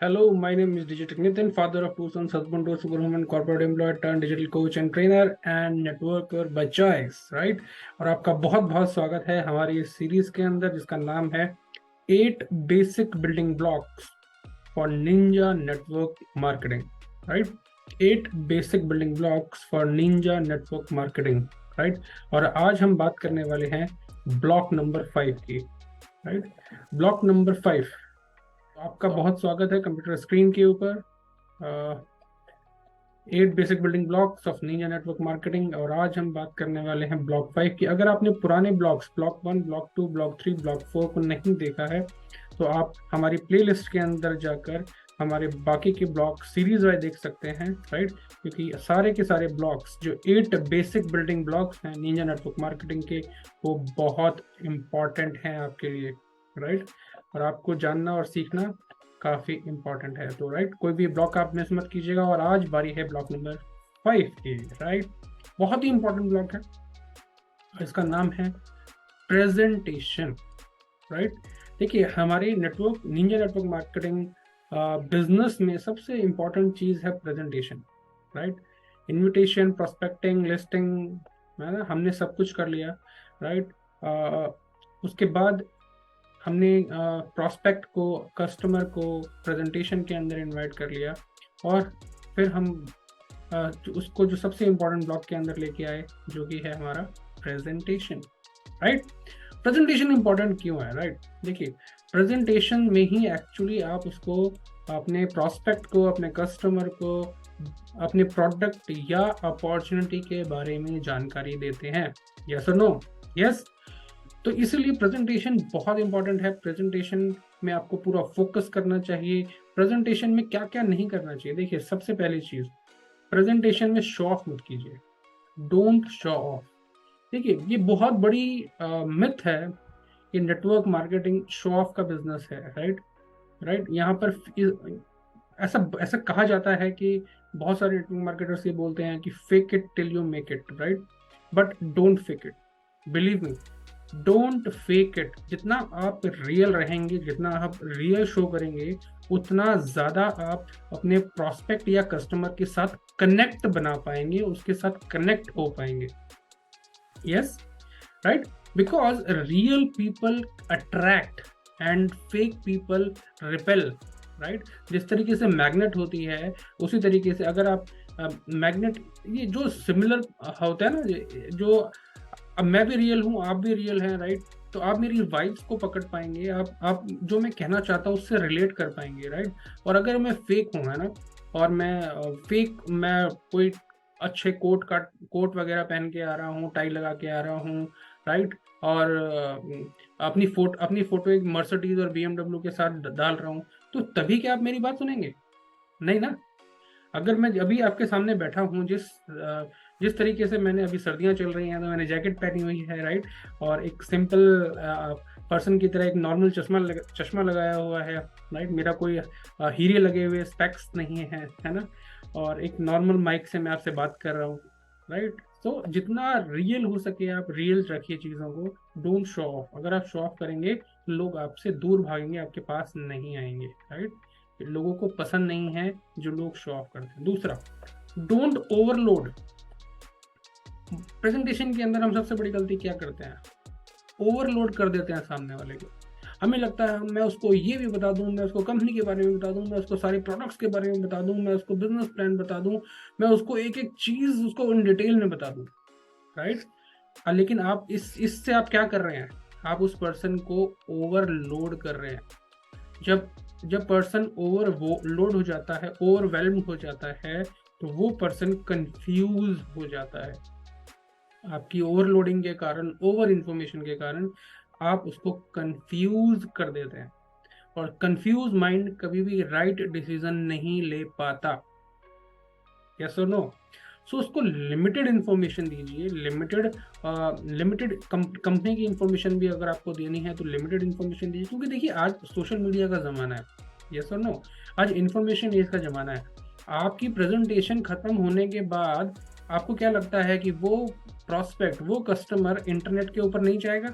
Hello, my name is Digital Nitin, father of two sons, husband to a superwoman, corporate employee, turned digital coach and trainer and networker by choice, right? और आपका बहुत बहुत स्वागत है हमारी इस series के अंदर जिसका नाम है 8 basic building blocks for Ninja network marketing, right? 8 basic building blocks for Ninja network marketing, right? और आज हम बात करने वाले हैं ब्लॉक नंबर 5 की, राइट? Block number 5। आपका बहुत स्वागत है कंप्यूटर स्क्रीन के ऊपर। 8 basic building blocks of Ninja network marketing, और आज हम बात करने वाले हैं ब्लॉक 5 की। अगर आपने पुराने blocks block 1, block 2, block 3, block 4 को नहीं देखा है तो आप हमारी प्लेलिस्ट के अंदर जाकर हमारे बाकी के ब्लॉक सीरीज वाइज देख सकते हैं, राइट? क्योंकि सारे के सारे ब्लॉक्स जो 8 बेसिक बिल्डिंग ब्लॉक्स हैं निंजा नेटवर्क मार्केटिंग के, वो बहुत इंपॉर्टेंट हैं आपके लिए, राइट? और आपको जानना और सीखना काफी इंपॉर्टेंट है। तो राइट, कोई भी ब्लॉक आप मिस मत कीजिएगा। और आज बारी है ब्लॉक नंबर 5 की, राइट? बहुत ही इंपॉर्टेंट ब्लॉक है, इसका नाम है प्रेजेंटेशन, राइट? देखिए, हमारे network Ninja network marketing business में सबसे इंपॉर्टेंट चीज है presentation, right? Invitation, prospecting, listing, है ना, हमने सब कुछ कर लिया, राइट? उसके बाद हमने प्रोस्पेक्ट को, कस्टमर को प्रेजेंटेशन के अंदर इनवाइट कर लिया, और फिर हम उसको जो सबसे इम्पोर्टेंट ब्लॉक के अंदर लेके आए, जो कि है हमारा प्रेजेंटेशन, राइट? प्रेजेंटेशन इम्पोर्टेंट क्यों है, राइट? देखिए, प्रेजेंटेशन में ही एक्चुअली आप उसको, अपने प्रोस्पेक्ट को, अपने कस्टमर को, अपने प्रोडक्ट या अपॉर्चुनिटी के बारे में जानकारी देते हैं। यस और नो? यस। तो इसलिए प्रेजेंटेशन बहुत इंपॉर्टेंट है। प्रेजेंटेशन में आपको पूरा फोकस करना चाहिए। प्रेजेंटेशन में क्या क्या नहीं करना चाहिए, देखिए, सबसे पहली चीज, प्रेजेंटेशन में शो ऑफ मत कीजिए। Don't show off. देखिए, ये बहुत बड़ी मिथ है कि नेटवर्क मार्केटिंग शो ऑफ का बिजनेस है, राइट? राइट, यहाँ पर ऐसा ऐसा कहा जाता है कि बहुत सारे नेटवर्क मार्केटर्स ये बोलते हैं कि fake it till you make it, right? But don't fake it, believe me, don't fake it. जितना आप रियल रहेंगे, जितना आप रियल शो करेंगे, उतना ज्यादा आप अपने प्रोस्पेक्ट या कस्टमर के साथ कनेक्ट बना पाएंगे, उसके साथ कनेक्ट हो पाएंगे। Yes, right? Because real people attract and fake people repel, right? जिस तरीके से मैग्नेट होती है, उसी तरीके से अगर आप मैग्नेट, ये जो सिमिलर होता है ना, जो अब मैं भी रियल हूँ, आप भी रियल हैं, राइट? तो आप मेरी वाइब्स को पकड़ पाएंगे, आप जो मैं कहना चाहता हूँ उससे रिलेट कर पाएंगे, राइट? और अगर मैं फेक हूँ, है ना, और मैं कोई अच्छे कोट वगैरह पहन के आ रहा हूँ, टाई लगा के आ रहा हूँ, राइट? और अपनी फोटो एक मर्सिडीज और BMW के साथ डाल रहा हूँ, तो तभी क्या आप मेरी बात सुनेंगे? नहीं ना। अगर मैं अभी आपके सामने बैठा हूँ, जिस तरीके से, मैंने अभी सर्दियाँ चल रही हैं तो मैंने जैकेट पहनी हुई है, राइट? और एक सिंपल पर्सन की तरह एक नॉर्मल चश्मा लगाया हुआ है, राइट? मेरा कोई हीरे लगे हुए स्पेक्स नहीं है ना? और एक नॉर्मल माइक से मैं आपसे बात कर रहा हूँ, राइट? तो जितना रियल हो सके आप रियल रखिए चीज़ों को, डोंट शो ऑफ। अगर आप शो ऑफ करेंगे तो लोग आपसे दूर भागेंगे, आपके पास नहीं आएंगे, राइट? लोगों को पसंद नहीं है जो लोग शो ऑफ करते हैं। दूसरा, डोंट ओवरलोड। प्रेजेंटेशन के अंदर हम सबसे बड़ी गलती क्या करते हैं? ओवरलोड कर देते हैं सामने वाले को। हमें लगता है मैं उसको ये भी बता दूं, मैं उसको कंपनी के बारे में बता दूं, मैं उसको सारे प्रोडक्ट्स के बारे में बता दूं, मैं उसको बिजनेस प्लान बता दूं, मैं उसको एक एक चीज उसको इन डिटेल में बता दूं, राइट? लेकिन आप इससे आप क्या कर रहे हैं? आप उस पर्सन को ओवरलोड कर रहे हैं। जब पर्सन ओवरलोड हो जाता है, ओवरवेल्म हो जाता है, तो वो पर्सन कंफ्यूज हो जाता है। आपकी ओवरलोडिंग के कारण, ओवर इंफॉर्मेशन के कारण आप उसको कंफ्यूज कर देते हैं, और कंफ्यूज माइंड कभी भी राइट डिसीजन नहीं ले पाता। यस और नो? सो उसको लिमिटेड इंफॉर्मेशन दीजिए, लिमिटेड कंपनी की इंफॉर्मेशन भी अगर आपको देनी है तो लिमिटेड इंफॉर्मेशन दीजिए, क्योंकि देखिए, आज सोशल मीडिया का ज़माना है। यस और नो? आज इंफॉर्मेशन एज का ज़माना है। आपकी प्रेजेंटेशन खत्म होने के बाद आपको क्या लगता है कि वो प्रोस्पेक्ट, वो कस्टमर इंटरनेट के ऊपर नहीं जाएगा?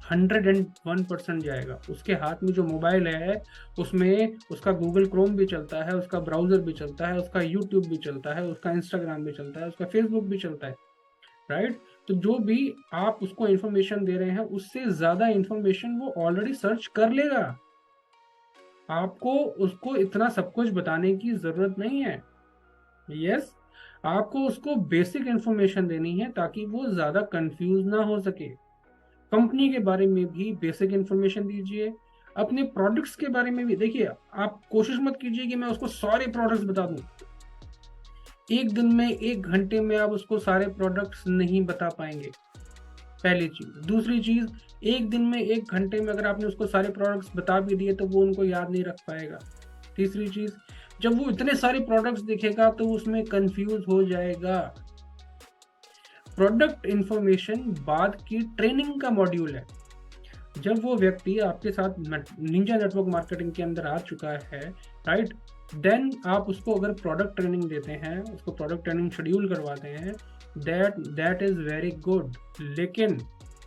101% जाएगा। उसके हाथ में जो मोबाइल है उसमें उसका गूगल क्रोम भी चलता है, उसका ब्राउजर भी चलता है, उसका यूट्यूब भी चलता है, उसका इंस्टाग्राम भी चलता है, उसका फेसबुक भी चलता है, राइट। तो जो भी आप उसको इंफॉर्मेशन दे रहे हैं उससे ज्यादा इंफॉर्मेशन वो ऑलरेडी सर्च कर लेगा। आपको उसको इतना सब कुछ बताने की जरूरत नहीं है। यस, आपको उसको बेसिक इंफॉर्मेशन देनी है ताकि वो ज्यादा कंफ्यूज ना हो सके। कंपनी के बारे में भी बेसिक इंफॉर्मेशन दीजिए, अपने प्रोडक्ट्स के बारे में भी। देखिए, आप कोशिश मत कीजिए कि मैं उसको सारे प्रोडक्ट्स बता दूं। एक दिन में, एक घंटे में आप उसको सारे प्रोडक्ट्स नहीं बता पाएंगे, पहली चीज। दूसरी चीज, एक दिन में, एक घंटे में अगर आपने उसको सारे प्रोडक्ट्स बता भी दिए तो वो उनको याद नहीं रख पाएगा। तीसरी चीज, जब वो इतने सारे प्रोडक्ट्स देखेगा तो उसमें कंफ्यूज हो जाएगा। प्रोडक्ट इंफॉर्मेशन बाद की ट्रेनिंग का मॉड्यूल है। जब वो व्यक्ति आपके साथ निंजा नेटवर्क मार्केटिंग के अंदर आ चुका है, राइट, देन आप उसको अगर प्रोडक्ट ट्रेनिंग देते हैं, उसको प्रोडक्ट ट्रेनिंग शेड्यूल करवाते हैं, दैट इज वेरी गुड। लेकिन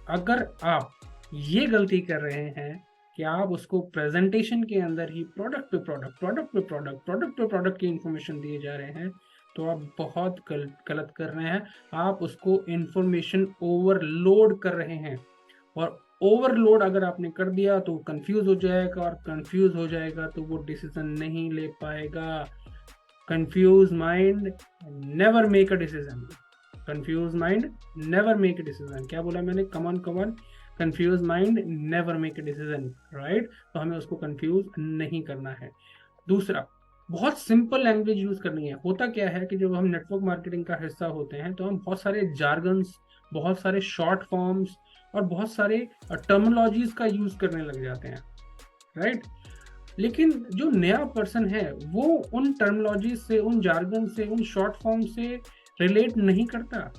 अगर आप ये गलती कर रहे हैं कि आप उसको प्रेजेंटेशन के अंदर ही प्रोडक्ट पे प्रोडक्ट, प्रोडक्ट पे प्रोडक्ट, प्रोडक्ट पे प्रोडक्ट की इंफॉर्मेशन दिए जा रहे हैं, तो आप बहुत गलत कर रहे हैं। आप उसको इंफॉर्मेशन ओवरलोड कर रहे हैं, और ओवरलोड अगर आपने कर दिया तो कंफ्यूज हो जाएगा, और कंफ्यूज हो जाएगा तो वो डिसीजन नहीं ले पाएगा। Confuse mind never make a decision. Confuse mind never make a decision. क्या बोला मैंने? Come on come on, confuse mind never make a decision, right. तो हमें उसको कंफ्यूज नहीं करना है। दूसरा, बहुत सिंपल लैंग्वेज यूज करनी है। होता क्या है कि जब हम नेटवर्क मार्केटिंग का हिस्सा होते हैं तो हम बहुत सारे जार्गन्स, बहुत सारे शॉर्ट फॉर्म्स और बहुत सारे टर्मिनोलॉजीज का यूज करने लग जाते हैं, राइट। लेकिन जो नया पर्सन है वो उन टर्मिनोलॉजी से, उन जार्गन से, उन शॉर्ट फॉर्म से रिलेट नहीं करता,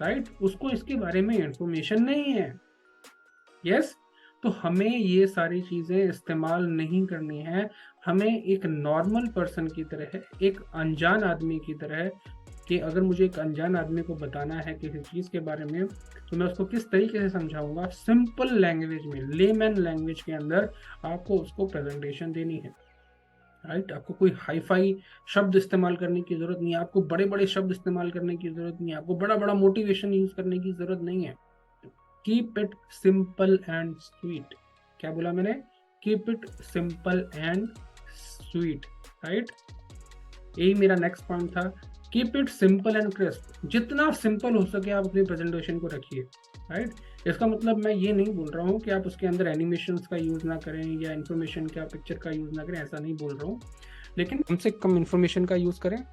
राइट। उसको इसके बारे में इंफॉर्मेशन नहीं है। यस, तो हमें ये सारी चीजें इस्तेमाल नहीं करनी है। हमें एक नॉर्मल पर्सन की तरह, एक अनजान आदमी की तरह, कि अगर मुझे एक अनजान आदमी को बताना है किसी चीज के बारे में तो मैं उसको किस तरीके से समझाऊंगा, सिंपल लैंग्वेज में, लेमैन लैंग्वेज के अंदर आपको उसको प्रेजेंटेशन देनी है, राइट। आपको कोई हाई फाई शब्द इस्तेमाल करने की जरूरत नहीं है, आपको बड़े बड़े शब्द इस्तेमाल करने की जरूरत नहीं है, आपको बड़ा बड़ा मोटिवेशन यूज करने की जरूरत नहीं है। Keep it simple and sweet. क्या बोला मैंने? Keep it simple and sweet, right. यही मेरा नेक्स्ट पॉइंट था। Keep it simple and crisp. जितना सिंपल हो सके आप अपनी प्रेजेंटेशन को रखिए, राइट। इसका मतलब मैं ये नहीं बोल रहा हूँ कि आप उसके अंदर एनिमेशंस का यूज ना करें या इन्फॉर्मेशन का, पिक्चर का यूज ना करें, ऐसा नहीं बोल रहा हूँ। लेकिन कम से कम इन्फॉर्मेशन का यूज करें।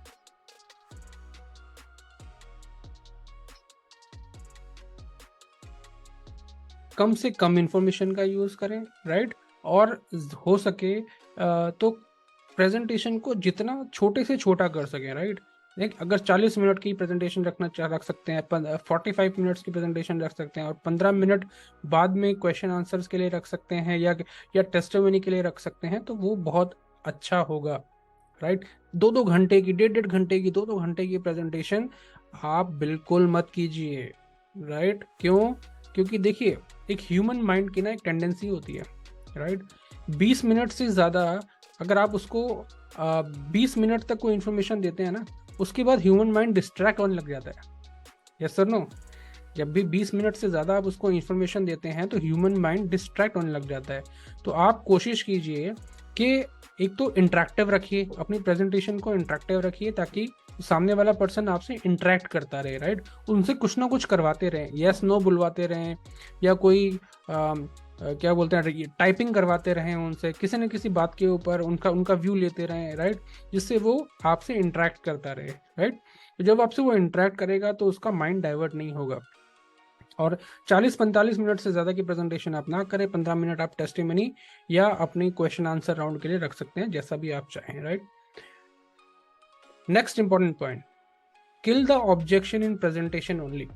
कम से कम इंफॉर्मेशन का यूज करें, राइट। और हो सके तो प्रेजेंटेशन को जितना छोटे से छोटा कर सकें, राइट। देख, अगर 40 मिनट की प्रेजेंटेशन रख सकते हैं, 45 मिनट्स की प्रेजेंटेशन रख सकते हैं, और 15 मिनट बाद में क्वेश्चन आंसर्स के लिए रख सकते हैं, या टेस्टिमनी के लिए रख सकते हैं, तो वो बहुत अच्छा होगा, राइट। 2-2 घंटे की, 1.5 घंटे की, 2-2 घंटे की प्रेजेंटेशन आप बिल्कुल मत कीजिए, राइट। क्यों? क्योंकि देखिए, एक ह्यूमन माइंड की ना एक टेंडेंसी होती है, राइट। 20 मिनट से ज़्यादा अगर आप उसको 20 मिनट तक कोई इन्फॉर्मेशन देते हैं ना, उसके बाद ह्यूमन माइंड डिस्ट्रैक्ट होने लग जाता है। Yes sir no? जब भी 20 मिनट से ज़्यादा आप उसको इन्फॉर्मेशन देते हैं तो ह्यूमन माइंड डिस्ट्रैक्ट होने लग जाता है। तो आप कोशिश कीजिए कि एक तो इंटरेक्टिव रखिए, अपनी प्रेजेंटेशन को इंटरेक्टिव रखिए, ताकि सामने वाला पर्सन आपसे इंटरेक्ट करता रहे, राइट। उनसे कुछ ना कुछ करवाते रहें, यस नो बुलवाते रहें, या कोई क्या बोलते हैं, टाइपिंग करवाते रहें उनसे, किसी न किसी बात के ऊपर उनका व्यू लेते रहें, राइट, जिससे वो आपसे इंटरेक्ट करता रहे, राइट। तो जब आपसे वो इंटरेक्ट करेगा तो उसका माइंड डाइवर्ट नहीं होगा। और 40-45 मिनट से ज़्यादा की प्रेजेंटेशन आप ना करें। 15 मिनट आप टेस्टिमनी या अपने क्वेश्चन आंसर राउंड के लिए रख सकते हैं, जैसा भी आप चाहें, right. Next important point, kill the objection in presentation only.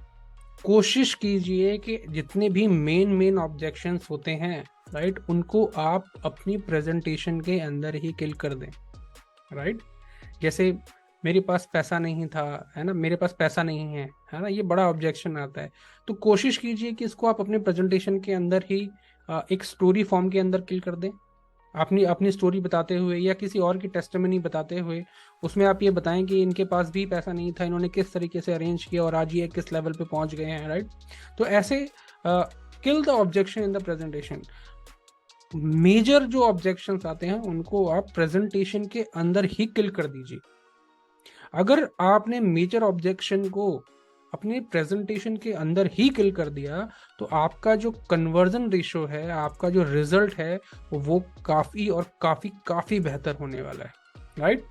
कोशिश कीजिए कि जितने भी मेन ऑब्जेक्शंस होते हैं, राइट, उनको आप अपनी प्रेजेंटेशन के अंदर ही किल कर दें, राइट। जैसे मेरे पास पैसा नहीं था, है ना, मेरे पास पैसा नहीं है ना, ये बड़ा ऑब्जेक्शन आता है। तो कोशिश कीजिए कि इसको आप अपने प्रेजेंटेशन के अंदर ही एक स्टोरी फॉर्म के अंदर किल कर दें। अपनी अपनी स्टोरी बताते हुए या किसी और की टेस्टिमनी बताते हुए उसमें आप ये बताएं कि इनके पास भी पैसा नहीं था, इन्होंने किस तरीके से अरेंज किया और आज ये किस लेवल पे पहुंच गए हैं, राइट। तो ऐसे kill the objection in the presentation. Major जो ऑब्जेक्शंस आते हैं उनको आप प्रेजेंटेशन के अंदर ही किल कर दीजिए। अगर आपने मेजर ऑब्जेक्शन को अपने प्रेजेंटेशन के अंदर ही किल कर दिया तो आपका जो कन्वर्जन रेशो है, आपका जो रिजल्ट है, वो काफी और काफी काफी बेहतर होने वाला है, राइट।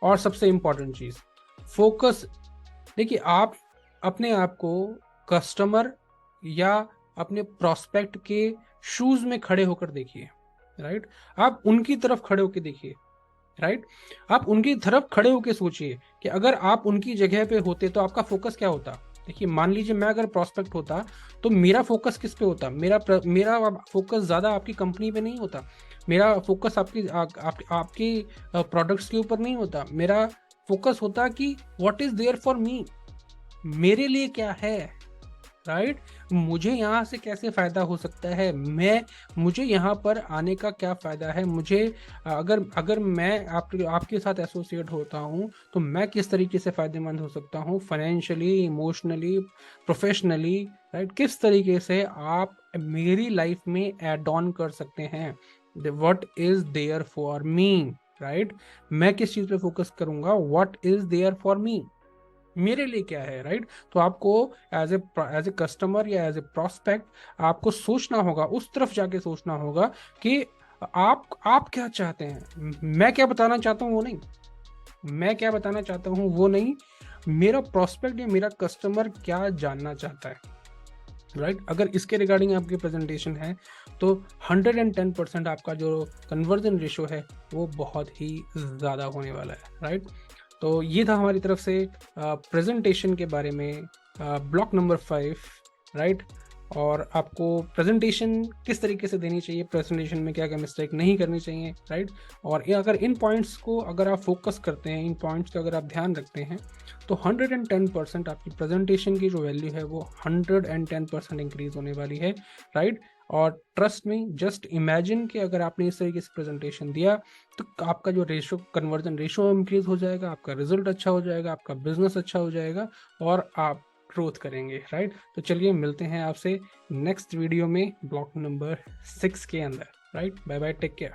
और सबसे इंपॉर्टेंट चीज, फोकस। देखिए, आप अपने आप को कस्टमर या अपने प्रोस्पेक्ट के शूज में खड़े होकर देखिए, राइट। आप उनकी तरफ खड़े होकर देखिए, राइट। आप उनकी तरफ खड़े होकर सोचिए कि अगर आप उनकी जगह पे होते तो आपका फोकस क्या होता। देखिए, मान लीजिए मैं अगर प्रोस्पेक्ट होता तो मेरा फोकस किस पे होता। मेरा फोकस ज्यादा आपकी कंपनी पे नहीं होता, मेरा फोकस आपकी प्रोडक्ट्स के ऊपर नहीं होता। मेरा फोकस होता कि what is there for me, मेरे लिए क्या है, राइट। मुझे यहाँ से कैसे फायदा हो सकता है, मुझे यहाँ पर आने का क्या फायदा है, मुझे अगर अगर मैं आपके साथ एसोसिएट होता हूँ तो मैं किस तरीके से फायदेमंद हो सकता हूँ, फाइनेंशियली, इमोशनली, प्रोफेशनली, राइट। किस तरीके से आप मेरी लाइफ में एड ऑन कर सकते हैं, what is there for me, right. मैं किस चीज पे फोकस करूंगा, what is there for me, मेरे लिए क्या है, राइट। तो आपको एज ए कस्टमर या एज ए प्रोस्पेक्ट आपको सोचना होगा, उस तरफ जाके सोचना होगा कि आप क्या चाहते हैं। मैं क्या बताना चाहता हूँ वो नहीं, मैं क्या बताना चाहता हूँ वो नहीं, मेरा प्रोस्पेक्ट या मेरा कस्टमर क्या जानना चाहता है, राइट। अगर इसके रिगार्डिंग आपकी प्रेजेंटेशन है तो 110% आपका जो कन्वर्जन रेशो है वो बहुत ही ज़्यादा होने वाला है, राइट। तो ये था हमारी तरफ से प्रेजेंटेशन के बारे में, ब्लॉक नंबर 5, राइट। और आपको प्रेजेंटेशन किस तरीके से देनी चाहिए, प्रेजेंटेशन में क्या क्या मिस्टेक नहीं करनी चाहिए, राइट। और अगर इन पॉइंट्स को अगर आप फोकस करते हैं, इन पॉइंट्स का अगर आप ध्यान रखते हैं तो 110% आपकी प्रेजेंटेशन की जो वैल्यू है वो 110% इंक्रीज होने वाली है, राइट। और ट्रस्ट में, जस्ट इमेजिन कि अगर आपने इस तरीके से प्रेजेंटेशन दिया तो आपका जो रेशो, कन्वर्जन रेशो इंक्रीज हो जाएगा, आपका रिजल्ट अच्छा हो जाएगा, आपका बिजनेस अच्छा हो जाएगा और आप ग्रोथ करेंगे, राइट। तो चलिए मिलते हैं आपसे नेक्स्ट वीडियो में ब्लॉक नंबर 6 के अंदर, right. Bye bye, take care.